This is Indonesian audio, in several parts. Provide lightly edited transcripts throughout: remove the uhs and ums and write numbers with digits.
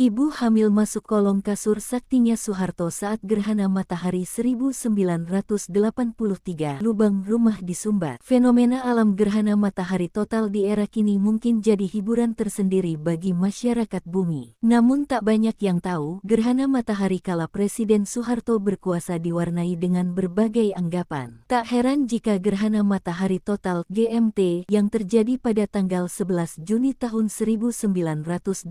Ibu hamil masuk kolong kasur saktinya Soeharto saat gerhana matahari 1983. Lubang rumah disumbat. Fenomena alam gerhana matahari total di era kini mungkin jadi hiburan tersendiri bagi masyarakat bumi. Namun tak banyak yang tahu, gerhana matahari kala Presiden Soeharto berkuasa diwarnai dengan berbagai anggapan. Tak heran jika gerhana matahari total (GMT) yang terjadi pada tanggal 11 Juni tahun 1983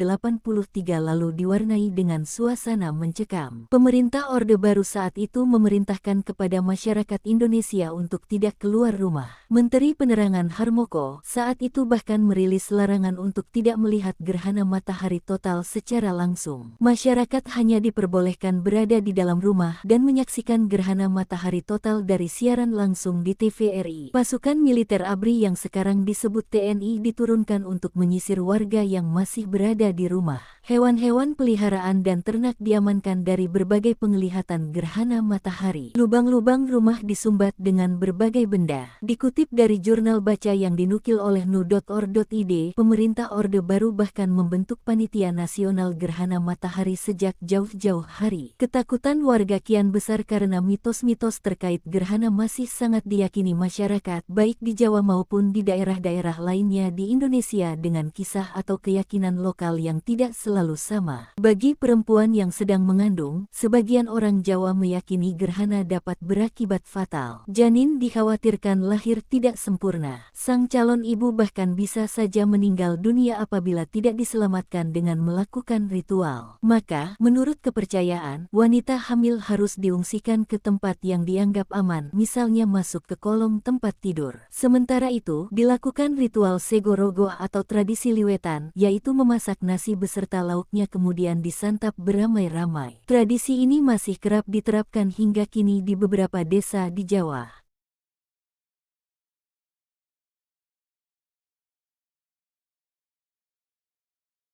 lalu diwarnai dengan suasana mencekam. Pemerintah Orde Baru saat itu memerintahkan kepada masyarakat Indonesia untuk tidak keluar rumah. Menteri Penerangan Harmoko saat itu bahkan merilis larangan untuk tidak melihat gerhana matahari total secara langsung. Masyarakat hanya diperbolehkan berada di dalam rumah dan menyaksikan gerhana matahari total dari siaran langsung di TVRI. Pasukan militer ABRI yang sekarang disebut TNI diturunkan untuk menyisir warga yang masih berada di rumah. Hewan-hewan peliharaan dan ternak diamankan dari berbagai penglihatan gerhana matahari. Lubang-lubang rumah disumbat dengan berbagai benda. Dikutip dari jurnal baca yang dinukil oleh nu.or.id, pemerintah Orde Baru bahkan membentuk panitia nasional gerhana matahari sejak jauh-jauh hari. Ketakutan warga kian besar karena mitos-mitos terkait gerhana masih sangat diyakini masyarakat, baik di Jawa maupun di daerah-daerah lainnya di Indonesia dengan kisah atau keyakinan lokal yang tidak selalu sama. Bagi perempuan yang sedang mengandung, sebagian orang Jawa meyakini gerhana dapat berakibat fatal. Janin dikhawatirkan lahir tidak sempurna. Sang calon ibu bahkan bisa saja meninggal dunia apabila tidak diselamatkan dengan melakukan ritual. Maka, menurut kepercayaan, wanita hamil harus diungsikan ke tempat yang dianggap aman, misalnya masuk ke kolong tempat tidur. Sementara itu, dilakukan ritual segorogo atau tradisi liwetan, yaitu memasak nasi beserta lauknya kemudian disantap beramai-ramai. Tradisi ini masih kerap diterapkan hingga kini di beberapa desa di Jawa.